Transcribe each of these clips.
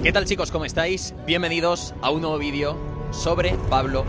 ¿Qué tal, chicos? ¿Cómo estáis? Bienvenidos a un nuevo vídeo sobre Pablo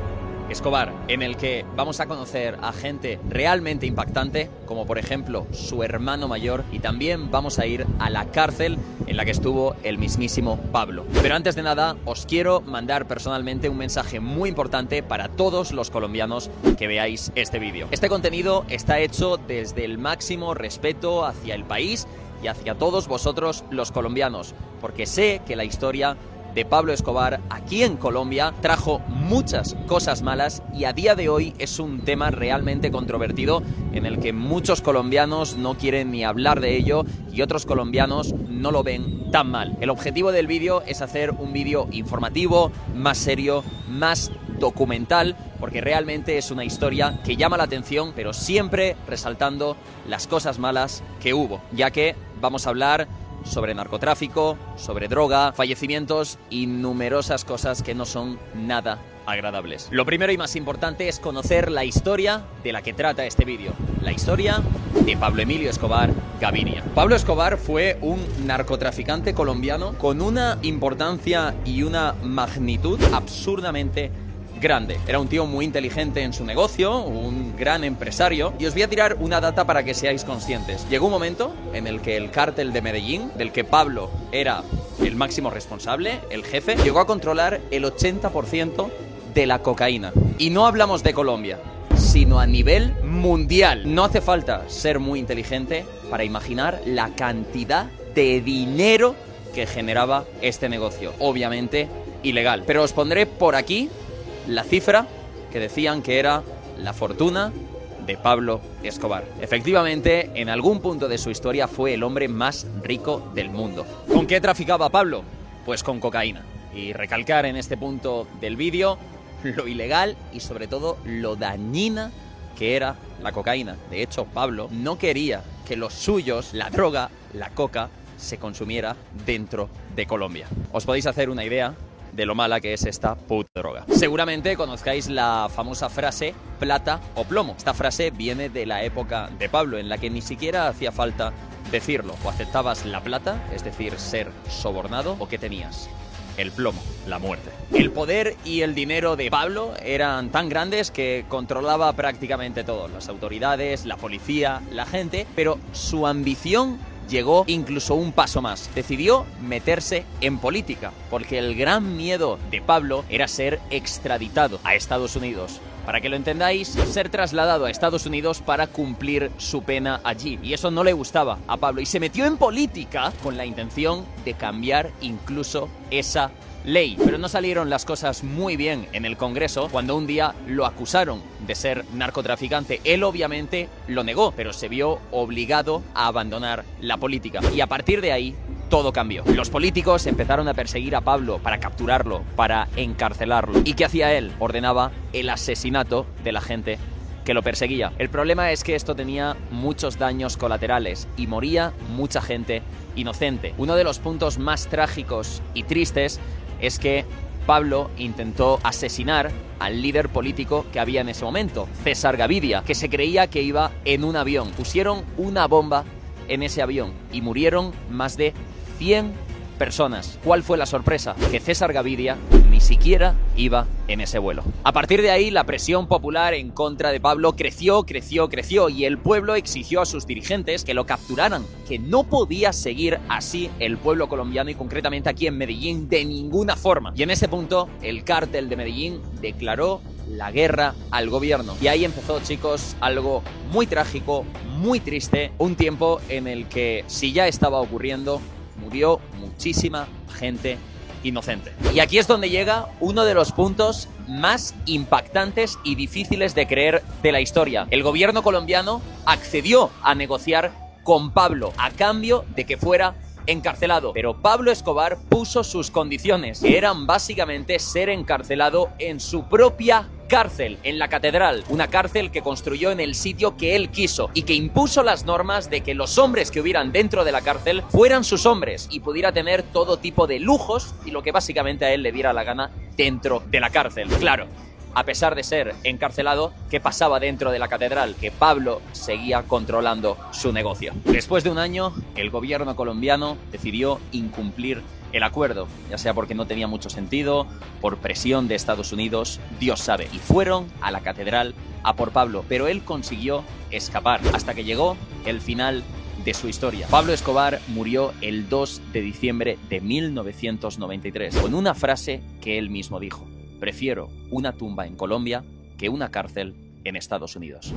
Escobar, en el que vamos a conocer a gente realmente impactante, como por ejemplo su hermano mayor, y también vamos a ir a la cárcel en la que estuvo el mismísimo Pablo. Pero antes de nada, os quiero mandar personalmente un mensaje muy importante para todos los colombianos que veáis este vídeo. Este contenido está hecho desde el máximo respeto hacia el país y hacia todos vosotros los colombianos, porque sé que la historia de Pablo Escobar aquí en Colombia trajo muchas cosas malas y a día de hoy es un tema realmente controvertido en el que muchos colombianos no quieren ni hablar de ello y otros colombianos no lo ven tan mal. El objetivo del vídeo es hacer un vídeo informativo, más serio, más documental, porque realmente es una historia que llama la atención, pero siempre resaltando las cosas malas que hubo, ya que vamos a hablar sobre narcotráfico, sobre droga, fallecimientos y numerosas cosas que no son nada agradables. Lo primero y más importante es conocer la historia de la que trata este vídeo, la historia de Pablo Emilio Escobar Gaviria. Pablo Escobar fue un narcotraficante colombiano con una importancia y una magnitud absurdamente grande. Era un tío muy inteligente en su negocio, un gran empresario, y os voy a tirar una data para que seáis conscientes. Llegó un momento en el que el cártel de Medellín, del que Pablo era el máximo responsable, el jefe, llegó a controlar el 80% de la cocaína. Y no hablamos de Colombia, sino a nivel mundial. No hace falta ser muy inteligente para imaginar la cantidad de dinero que generaba este negocio. Obviamente ilegal. Pero os pondré por aquí la cifra que decían que era la fortuna de Pablo Escobar. Efectivamente, en algún punto de su historia fue el hombre más rico del mundo. ¿Con qué traficaba Pablo? Pues con cocaína. Y recalcar en este punto del vídeo lo ilegal y sobre todo lo dañina que era la cocaína. De hecho, Pablo no quería que los suyos, la droga, la coca, se consumiera dentro de Colombia. Os podéis hacer una idea de lo mala que es esta puta droga. Seguramente conozcáis la famosa frase plata o plomo. Esta frase viene de la época de Pablo, en la que ni siquiera hacía falta decirlo. O aceptabas la plata, es decir, ser sobornado, o ¿qué tenías? El plomo, la muerte. El poder y el dinero de Pablo eran tan grandes que controlaba prácticamente todo. Las autoridades, la policía, la gente, pero su ambición llegó incluso un paso más. Decidió meterse en política, porque el gran miedo de Pablo era ser extraditado a Estados Unidos. Para que lo entendáis, ser trasladado a Estados Unidos para cumplir su pena allí. Y eso no le gustaba a Pablo. Y se metió en política con la intención de cambiar incluso esa ley. Pero no salieron las cosas muy bien en el Congreso cuando un día lo acusaron de ser narcotraficante. Él obviamente lo negó, pero se vio obligado a abandonar la política. Y a partir de ahí todo cambió. Los políticos empezaron a perseguir a Pablo para capturarlo, para encarcelarlo. ¿Y qué hacía él? Ordenaba el asesinato de la gente que lo perseguía. El problema es que esto tenía muchos daños colaterales y moría mucha gente inocente. Uno de los puntos más trágicos y tristes es que Pablo intentó asesinar al líder político que había en ese momento, César Gaviria, que se creía que iba en un avión. Pusieron una bomba en ese avión y murieron más de 100 personas. ¿Cuál fue la sorpresa? Que César Gaviria ni siquiera iba en ese vuelo. A partir de ahí, la presión popular en contra de Pablo creció y el pueblo exigió a sus dirigentes que lo capturaran, que no podía seguir así el pueblo colombiano y concretamente aquí en Medellín de ninguna forma. Y en ese punto, el cártel de Medellín declaró la guerra al gobierno. Y ahí empezó, chicos, algo muy trágico, muy triste, un tiempo en el que, si ya estaba ocurriendo, murió muchísima gente inocente. Y aquí es donde llega uno de los puntos más impactantes y difíciles de creer de la historia. El gobierno colombiano accedió a negociar con Pablo a cambio de que fuera encarcelado, pero Pablo Escobar puso sus condiciones, que eran básicamente ser encarcelado en su propia cárcel, en la catedral, una cárcel que construyó en el sitio que él quiso y que impuso las normas de que los hombres que hubieran dentro de la cárcel fueran sus hombres y pudiera tener todo tipo de lujos y lo que básicamente a él le diera la gana dentro de la cárcel. Claro, a pesar de ser encarcelado, ¿qué pasaba dentro de la catedral? Que Pablo seguía controlando su negocio. Después de un año, el gobierno colombiano decidió incumplir el acuerdo, ya sea porque no tenía mucho sentido, por presión de Estados Unidos, Dios sabe. Y fueron a la catedral a por Pablo, pero él consiguió escapar hasta que llegó el final de su historia. Pablo Escobar murió el 2 de diciembre de 1993 con una frase que él mismo dijo: prefiero una tumba en Colombia que una cárcel en Estados Unidos.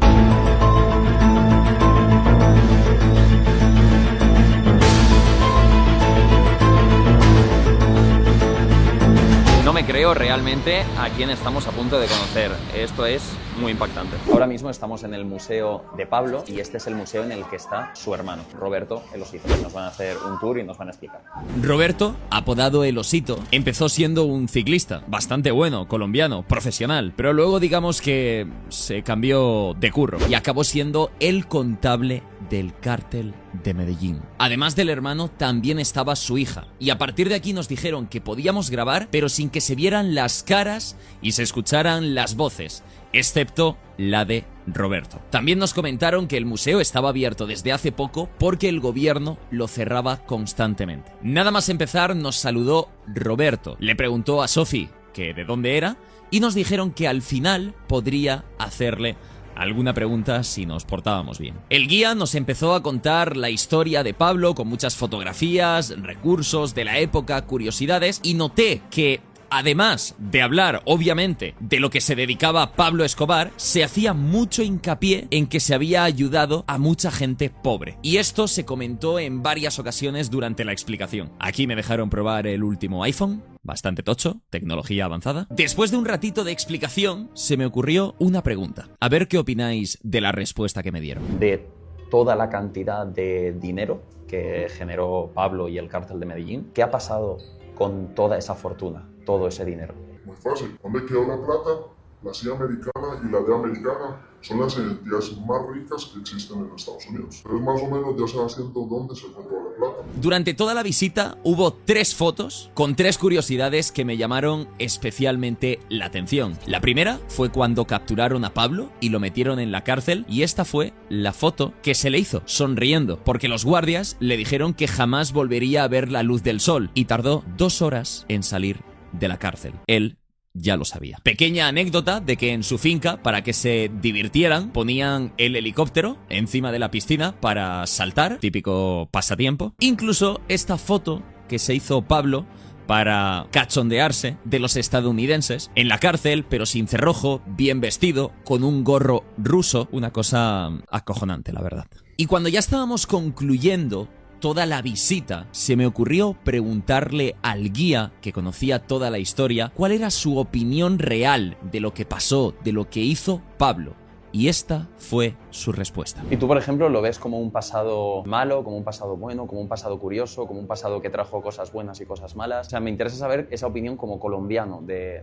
No me creo realmente a quién estamos a punto de conocer. Esto es muy impactante. Ahora mismo estamos en el Museo de Pablo y este es el museo en el que está su hermano, Roberto El Osito. Nos van a hacer un tour y nos van a explicar. Roberto, apodado El Osito, empezó siendo un ciclista bastante bueno, colombiano, profesional, pero luego digamos que se cambió de curro y acabó siendo el contable del cártel de Medellín. Además del hermano, también estaba su hija. Y a partir de aquí nos dijeron que podíamos grabar, pero sin que se vieran las caras y se escucharan las voces, excepto la de Roberto. También nos comentaron que el museo estaba abierto desde hace poco porque el gobierno lo cerraba constantemente. Nada más empezar, nos saludó Roberto. Le preguntó a Sofi que de dónde era y nos dijeron que al final podría hacerle alguna pregunta si nos portábamos bien. El guía nos empezó a contar la historia de Pablo con muchas fotografías, recursos de la época, curiosidades, y noté que además de hablar, obviamente, de lo que se dedicaba Pablo Escobar, se hacía mucho hincapié en que se había ayudado a mucha gente pobre. Y esto se comentó en varias ocasiones durante la explicación. Aquí me dejaron probar el último iPhone, bastante tocho, tecnología avanzada. Después de un ratito de explicación, se me ocurrió una pregunta. A ver qué opináis de la respuesta que me dieron. De toda la cantidad de dinero que generó Pablo y el cártel de Medellín, ¿qué ha pasado con toda esa fortuna, todo ese dinero? Muy fácil. ¿Dónde quedó la plata? La CIA americana y la DEA americana son las entidades más ricas que existen en Estados Unidos. Pero más o menos ya se va haciendo dónde se fue toda la plata. Durante toda la visita hubo 3 fotos con 3 curiosidades que me llamaron especialmente la atención. La primera fue cuando capturaron a Pablo y lo metieron en la cárcel, y esta fue la foto que se le hizo sonriendo, porque los guardias le dijeron que jamás volvería a ver la luz del sol y tardó 2 horas en salir de la cárcel. Él ya lo sabía. Pequeña anécdota de que en su finca, para que se divirtieran, ponían el helicóptero encima de la piscina para saltar, típico pasatiempo. Incluso esta foto que se hizo Pablo para cachondearse de los estadounidenses en la cárcel, pero sin cerrojo, bien vestido, con un gorro ruso, una cosa acojonante, la verdad. Y cuando ya estábamos concluyendo toda la visita, se me ocurrió preguntarle al guía, que conocía toda la historia, cuál era su opinión real de lo que pasó, de lo que hizo Pablo. Y esta fue su respuesta. ¿Y tú, por ejemplo, lo ves como un pasado malo, como un pasado bueno, como un pasado curioso, como un pasado que trajo cosas buenas y cosas malas? O sea, me interesa saber esa opinión como colombiano de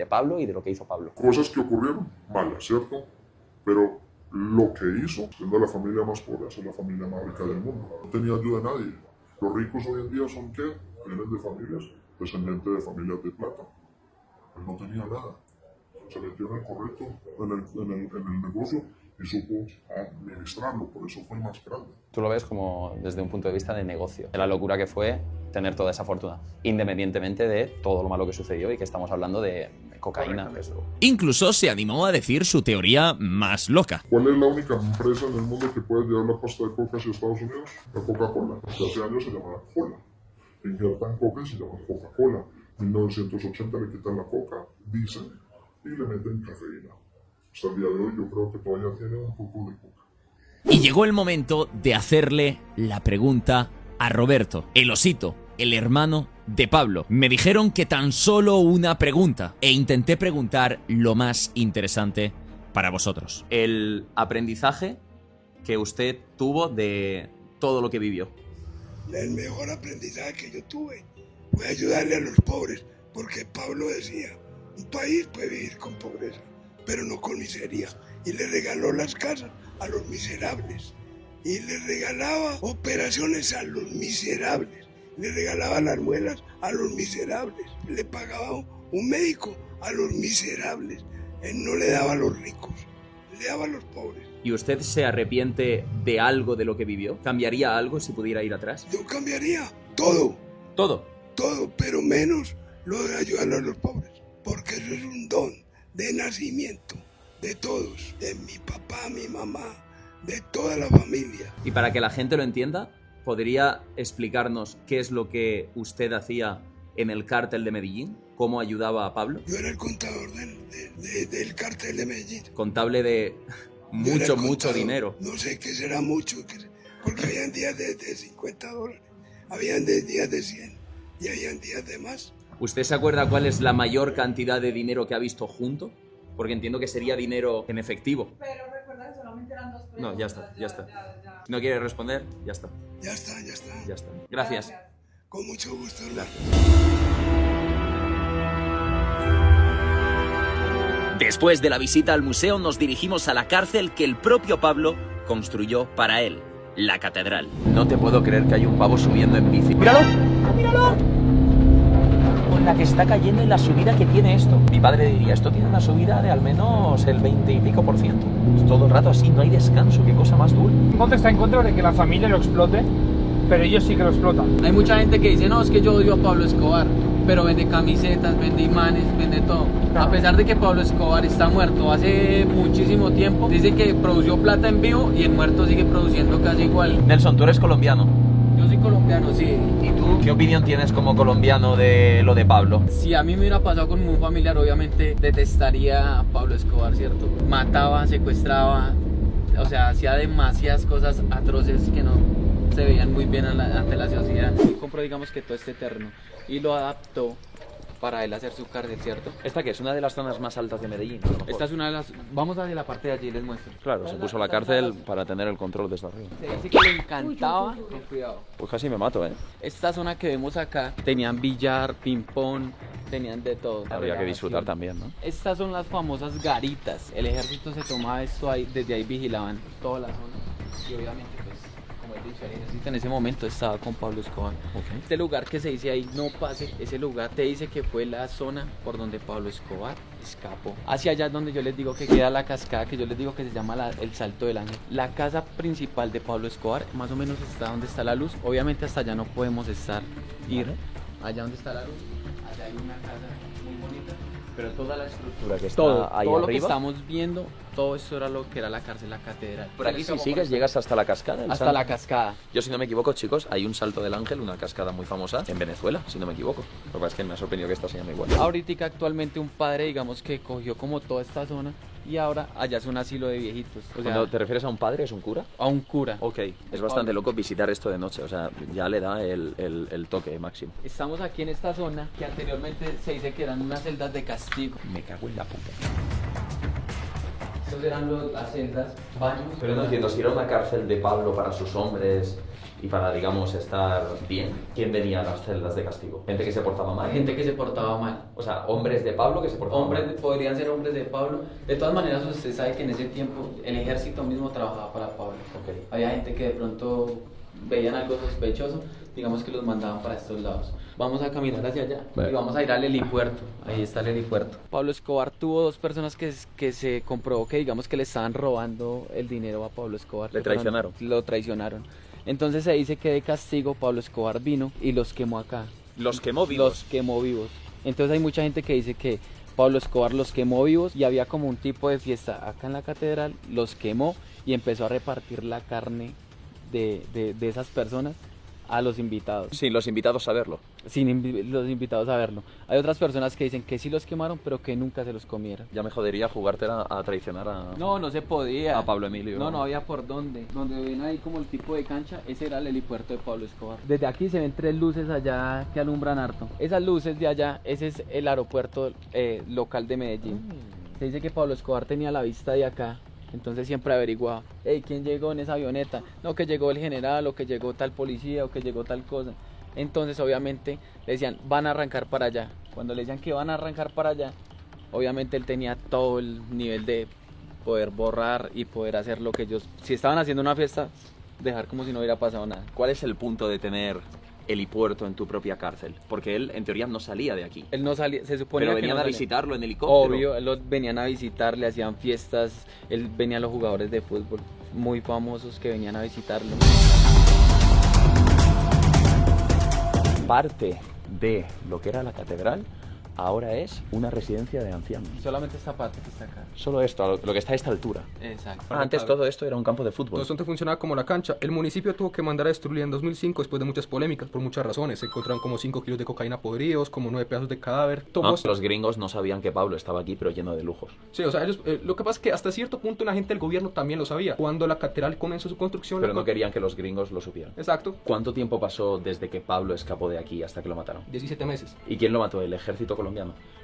Pablo y de lo que hizo Pablo. Cosas que ocurrieron malas, ¿cierto? Pero lo que hizo, siendo la familia más pobre, es la familia más rica del mundo. No tenía ayuda de nadie. Los ricos hoy en día son ¿qué? Vienen de familias, descendientes de familias de plata. Él no tenía nada. Se metió en el correcto, en el negocio, y supo administrarlo, por eso fue más grande. Tú lo ves como desde un punto de vista de negocio, de la locura que fue tener toda esa fortuna, independientemente de todo lo malo que sucedió y que estamos hablando de cocaína. Incluso se animó a decir su teoría más loca. ¿Cuál es la única empresa en el mundo que puede llevar la pasta de coca hacia Estados Unidos? La Coca-Cola. Hace años se llamaba Cola. Injertan coca y se llama Coca-Cola. En 1980 le quitan la coca, dicen, y le meten cafeína. Hasta el día de hoy yo creo que todavía tiene un poco de coca. Y llegó el momento de hacerle la pregunta a Roberto, el Osito, el hermano de Pablo. Me dijeron que tan solo una pregunta, e intenté preguntar lo más interesante para vosotros. El aprendizaje que usted tuvo de todo lo que vivió. El mejor aprendizaje que yo tuve fue ayudarle a los pobres, porque Pablo decía, un país puede vivir con pobreza, pero no con miseria. Y le regaló las casas a los miserables. Y le regalaba operaciones a los miserables. Le regalaba las muelas a los miserables. Le pagaba un médico a los miserables. Él no le daba a los ricos, le daba a los pobres. ¿Y usted se arrepiente de algo de lo que vivió? ¿Cambiaría algo si pudiera ir atrás? Yo cambiaría todo, Todo. pero menos lo de ayudar a los pobres. Porque eso es un don de nacimiento de todos, de mi papá, mi mamá, de toda la familia. Y para que la gente lo entienda, ¿podría explicarnos qué es lo que usted hacía en el cártel de Medellín? ¿Cómo ayudaba a Pablo? Yo era el contador del cártel de Medellín. Contable de Yo era el mucho contador. dinero. No sé qué será mucho, porque habían días de $50, habían días de 100 y habían días de más. ¿Usted se acuerda cuál es la mayor cantidad de dinero que ha visto junto? Porque entiendo que sería dinero en efectivo. Pero recuerda que solamente eran 2 preguntas. No, ya está. Si no quiere responder, ya está. Ya está. Ya está. Gracias. Con mucho gusto, hermano. Después de la visita al museo nos dirigimos a la cárcel que el propio Pablo construyó para él, la catedral. No te puedo creer que hay un pavo subiendo en bici. ¡Míralo! ¡Míralo! Con la que está cayendo en la subida que tiene esto. Mi padre diría, esto tiene una subida de al menos el 20 y pico %. Es todo el rato así, no hay descanso, qué cosa más dura. Monte está en contra de que la familia lo explote, pero ellos sí que lo explotan. Hay mucha gente que dice, no, es que yo odio a Pablo Escobar, pero vende camisetas, vende imanes, vende todo. Claro. A pesar de que Pablo Escobar está muerto hace muchísimo tiempo, dice que produjo plata en vivo y el muerto sigue produciendo casi igual. Nelson, tú eres colombiano. Yo soy colombiano, sí. ¿Y tú qué opinión tienes como colombiano de lo de Pablo? Si a mí me hubiera pasado con un familiar, obviamente detestaría a Pablo Escobar, ¿cierto? Mataba, secuestraba, o sea, hacía demasiadas cosas atroces que no se veían muy bien ante la sociedad. Y compró, digamos, que todo este terreno y lo adaptó para él hacer su cárcel, ¿cierto? Esta que es una de las zonas más altas de Medellín. Esta es una de las... Vamos hacia la parte de allí y les muestro. Claro, se puso la cárcel para tener el control desde arriba. Se dice que le encantaba... Con cuidado. Pues casi me mato, ¿eh? Esta zona que vemos acá, tenían billar, ping-pong, tenían de todo. Habría que disfrutar también, ¿no? Estas son las famosas garitas. El ejército se tomaba esto ahí, desde ahí vigilaban toda la zona. Y obviamente, pues, como he dicho, el ejército en ese momento estaba con Pablo Escobar. Este lugar que se dice ahí, no pase, ese lugar te dice que fue la zona por donde Pablo Escobar escapó. Hacia allá es donde yo les digo que queda la cascada, que yo les digo que se llama el Salto del Ángel. La casa principal de Pablo Escobar, más o menos está donde está la luz. Obviamente hasta allá no podemos ir. Allá donde está la luz, allá hay una casa muy bonita. Pero toda la estructura que está ahí todo arriba, lo que estamos viendo, todo eso era lo que era la cárcel, la catedral. Por aquí si sigues llegas hasta la cascada. Hasta la cascada. Yo si no me equivoco, chicos, hay un Salto del Ángel, una cascada muy famosa en Venezuela, si no me equivoco. Lo que pasa es que me ha sorprendido que esta se llame igual. Ahorita actualmente un padre, digamos, que cogió como toda esta zona y ahora allá es un asilo de viejitos. O sea, Cuando te refieres a un padre, ¿es un cura? a un cura. Ok, es bastante loco visitar esto de noche, o sea, ya le da el toque máximo. Estamos aquí en esta zona que anteriormente se dice que eran unas celdas de castigo. Me cago en la puta. Estos eran las celdas, baños. Pero no entiendo, si era una cárcel de Pablo para sus hombres y para, digamos, estar bien, ¿quién venía a las celdas de castigo? ¿Gente que se portaba mal? Gente que se portaba mal. O sea, hombres de Pablo que se portaban Hombres, mal. podrían ser hombres de Pablo. De todas maneras, usted sabe que en ese tiempo el ejército mismo trabajaba para Pablo. Ok. Había gente que de pronto veían algo sospechoso, digamos que los mandaban para estos lados. Vamos a caminar hacia allá y vamos a ir al helipuerto. Ahí está el helipuerto. Pablo Escobar tuvo dos personas que se comprobó que, digamos, que le estaban robando el dinero a Pablo Escobar. ¿Le traicionaron? Lo traicionaron. Entonces se dice que de castigo Pablo Escobar vino y los quemó acá. Los quemó vivos. Los quemó vivos. Entonces hay mucha gente que dice que Pablo Escobar los quemó vivos y había como un tipo de fiesta acá en la catedral, los quemó y empezó a repartir la carne de esas personas a los invitados. Sin los invitados a verlo. Los invitados a verlo. Hay otras personas que dicen que sí los quemaron, pero que nunca se los comieron. Ya me jodería jugártela a traicionar a... No se podía. A Pablo Emilio. No había por dónde. Donde ven ahí como el tipo de cancha, ese era el helipuerto de Pablo Escobar. Desde aquí se ven 3 luces allá que alumbran harto. Esas luces de allá, ese es el aeropuerto local de Medellín. Se dice que Pablo Escobar tenía la vista de acá. Entonces siempre averiguaba, hey, ¿quién llegó en esa avioneta? No, que llegó el general, o que llegó tal policía, o que llegó tal cosa. Entonces obviamente le decían, van a arrancar para allá. Cuando le decían que van a arrancar para allá, obviamente él tenía todo el nivel de poder borrar y poder hacer lo que ellos, si estaban haciendo una fiesta, dejar como si no hubiera pasado nada. ¿Cuál es el punto de tener helipuerto en tu propia cárcel? Porque él, en teoría, no salía de aquí. Él no salía, se suponía Pero que venían no a salía. visitarlo en helicóptero. Obvio, los venían a visitar, le hacían fiestas, él venía a los jugadores de fútbol muy famosos que venían a visitarlo. Parte de lo que era la catedral ahora es una residencia de ancianos. Solamente esta parte que está acá. Solo esto, lo que está a esta altura. Exacto. Antes todo esto era un campo de fútbol. Todo esto funcionaba como la cancha. El municipio tuvo que mandar a destruirla en 2005 después de muchas polémicas, por muchas razones. Se encontraron como 5 kilos de cocaína podridos, como 9 pedazos de cadáver. Los gringos no sabían que Pablo estaba aquí, pero lleno de lujos. Sí, o sea, ellos, lo que pasa es que hasta cierto punto la gente del gobierno también lo sabía. Cuando la catedral comenzó su construcción... Pero no querían que los gringos lo supieran. Exacto. ¿Cuánto tiempo pasó desde que Pablo escapó de aquí hasta que lo mataron? 17 meses. ¿Y quién lo mató? ¿El ejército colombiano?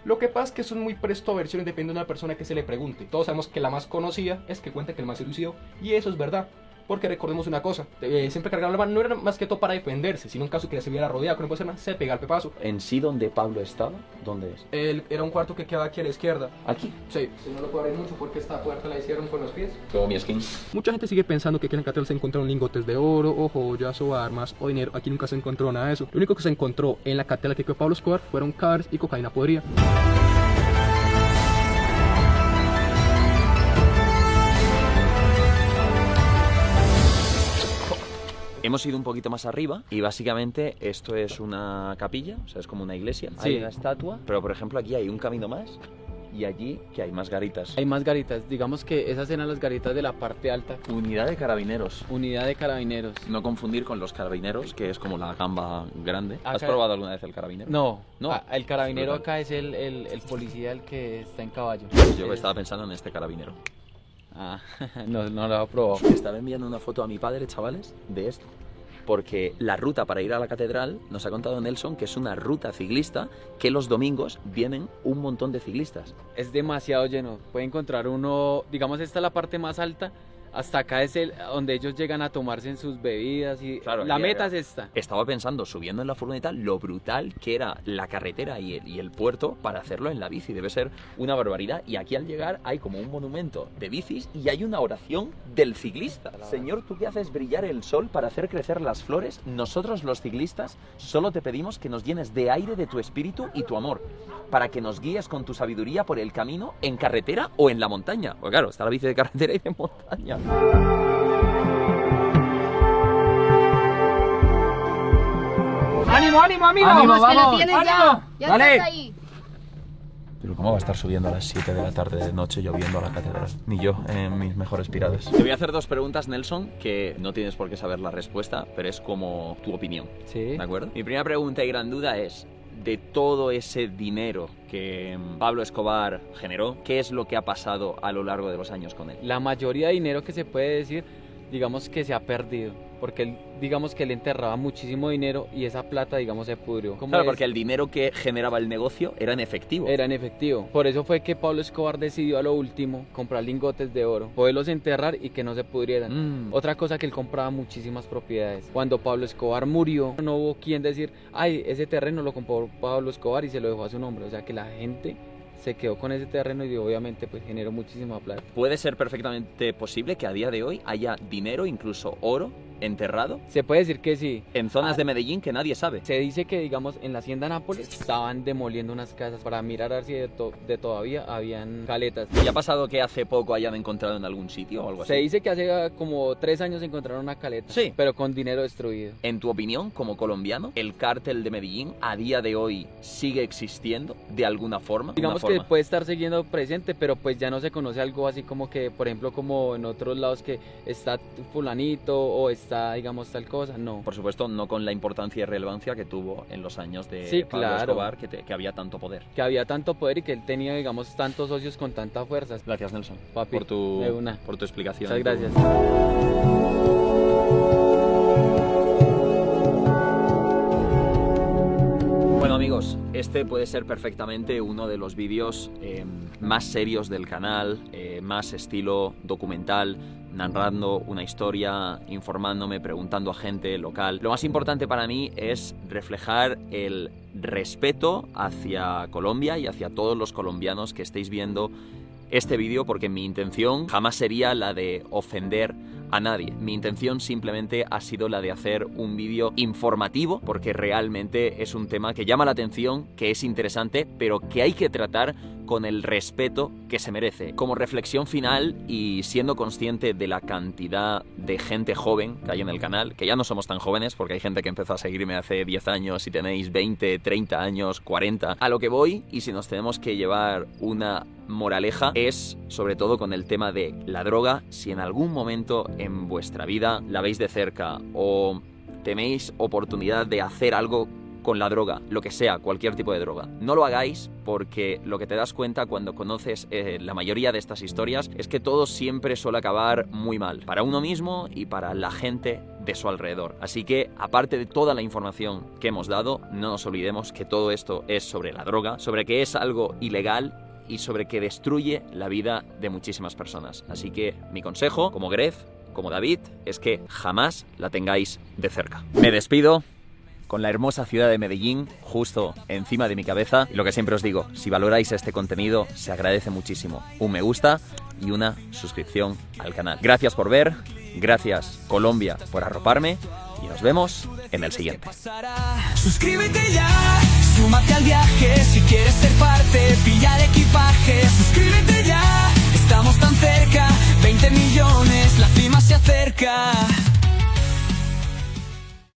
Lo que pasa es que eso es muy presto a versiones, depende de una persona que se le pregunte. Todos sabemos que la más conocida es que cuenta que el man se suicidó, y eso es verdad. Porque recordemos una cosa, siempre cargaron la mano, no era más que todo para defenderse, sino en caso que se hubiera rodeado con una persona, se pega el pepazo. ¿En sí donde Pablo estaba? ¿Dónde es? Él era un cuarto que quedaba aquí a la izquierda. ¿Aquí? Sí, no lo puedo abrir mucho porque esta puerta la hicieron con los pies. Como mi skin. Mucha gente sigue pensando que aquí en la catedral se encontraron lingotes de oro, o joyas, o armas, o dinero. Aquí nunca se encontró nada de eso. Lo único que se encontró en la catedral que quedó Pablo Escobar fueron cadáveres y cocaína podrida. Hemos ido un poquito más arriba y básicamente esto es una capilla, o sea, es como una iglesia. Sí. Hay una estatua, pero por ejemplo aquí hay un camino más y allí que hay más garitas. Hay más garitas, digamos que esas eran las garitas de la parte alta. Unidad de carabineros. Unidad de carabineros. No confundir con los carabineros, que es como la gamba grande. ¿Has Acá- probado alguna vez el carabinero? No, No. El carabinero Es brutal. acá es el policía, el que está en caballo. Yo estaba pensando en este carabinero. Ah, no lo he probado. Estaba enviando una foto a mi padre, chavales, de esto. Porque la ruta para ir a la catedral, nos ha contado Nelson, que es una ruta ciclista que los domingos vienen un montón de ciclistas. Es demasiado lleno. Puede encontrar uno, digamos, esta es la parte más alta. Hasta acá es donde ellos llegan a tomarse en sus bebidas y Claro, la ya, meta ya. es esta. Estaba pensando, subiendo en la furgoneta, lo brutal que era la carretera y el puerto para hacerlo en la bici. Debe ser una barbaridad. Y aquí al llegar hay como un monumento de bicis y hay una oración del ciclista. Señor, tú que haces brillar el sol para hacer crecer las flores, nosotros los ciclistas solo te pedimos que nos llenes de aire de tu espíritu y tu amor, para que nos guíes con tu sabiduría por el camino en carretera o en la montaña. Pues claro, está la bici de carretera y de montaña. ¡Ánimo, ánimo, amigo! Vamos, que lo ¡Vamos! tienes ¡Ánimo! ya ¡Dale! estás ahí. Pero ¿cómo va a estar subiendo a las 7 de la tarde de noche lloviendo a la catedral? Ni yo, en mis mejores pirades. Te voy a hacer dos preguntas, Nelson, que no tienes por qué saber la respuesta, pero es como tu opinión. Sí. ¿De acuerdo? Mi primera pregunta y gran duda es, de todo ese dinero que Pablo Escobar generó, ¿qué es lo que ha pasado a lo largo de los años con él? La mayoría de dinero que se puede decir, digamos que se ha perdido. Porque él, digamos que él enterraba muchísimo dinero y esa plata, digamos, se pudrió. Claro, porque el dinero que generaba el negocio era en efectivo. Era en efectivo. Por eso fue que Pablo Escobar decidió a lo último comprar lingotes de oro, poderlos enterrar y que no se pudrieran. Otra cosa que él compraba muchísimas propiedades. Cuando Pablo Escobar murió, no hubo quien decir, ay, ese terreno lo compró Pablo Escobar y se lo dejó a su nombre. O sea que la gente se quedó con ese terreno y obviamente pues generó muchísima plata. Puede ser perfectamente posible que a día de hoy haya dinero, incluso oro, enterrado Se puede decir que sí. en zonas de Medellín que nadie sabe. Se dice que, digamos, en la hacienda Nápoles estaban demoliendo unas casas para mirar a ver si de todavía habían caletas. ¿Y ha pasado que hace poco hayan encontrado en algún sitio o algo así? Se dice que hace como 3 años encontraron una caleta, Sí. pero con dinero destruido. En tu opinión, como colombiano, ¿el cártel de Medellín a día de hoy sigue existiendo de alguna forma? Digamos Una que forma. puede estar siguiendo presente, pero pues ya no se conoce algo así como que, por ejemplo, como en otros lados que está fulanito o está, digamos, tal cosa, no. Por supuesto, no con la importancia y relevancia que tuvo en los años de Sí, Pablo claro. Escobar, que había tanto poder. Que había tanto poder y que él tenía, digamos, tantos socios con tanta fuerza. Gracias, Nelson, Papi, por tu de una. explicación. Muchas y tu- gracias. Bueno, amigos, este puede ser perfectamente uno de los vídeos más serios del canal, más estilo documental, narrando una historia, informándome, preguntando a gente local. Lo más importante para mí es reflejar el respeto hacia Colombia y hacia todos los colombianos que estéis viendo este vídeo porque mi intención jamás sería la de ofender a nadie. Mi intención simplemente ha sido la de hacer un vídeo informativo porque realmente es un tema que llama la atención, que es interesante, pero que hay que tratar con el respeto que se merece. Como reflexión final y siendo consciente de la cantidad de gente joven que hay en el canal, que ya no somos tan jóvenes porque hay gente que empezó a seguirme hace 10 años y tenéis 20, 30 años, 40. A lo que voy, y si nos tenemos que llevar una moraleja, es sobre todo con el tema de la droga. Si en algún momento en vuestra vida la veis de cerca o tenéis oportunidad de hacer algo con la droga, lo que sea, cualquier tipo de droga, no lo hagáis, porque lo que te das cuenta cuando conoces la mayoría de estas historias es que todo siempre suele acabar muy mal, para uno mismo y para la gente de su alrededor. Así que, aparte de toda la información que hemos dado, no nos olvidemos que todo esto es sobre la droga, sobre que es algo ilegal y sobre que destruye la vida de muchísimas personas. Así que mi consejo, como Gref, como David, es que jamás la tengáis de cerca. Me despido con la hermosa ciudad de Medellín justo encima de mi cabeza. Y lo que siempre os digo, si valoráis este contenido, se agradece muchísimo un me gusta y una suscripción al canal. Gracias por ver, gracias Colombia por arroparme y nos vemos en el siguiente. Suscríbete ya, súmate al viaje si quieres ser parte.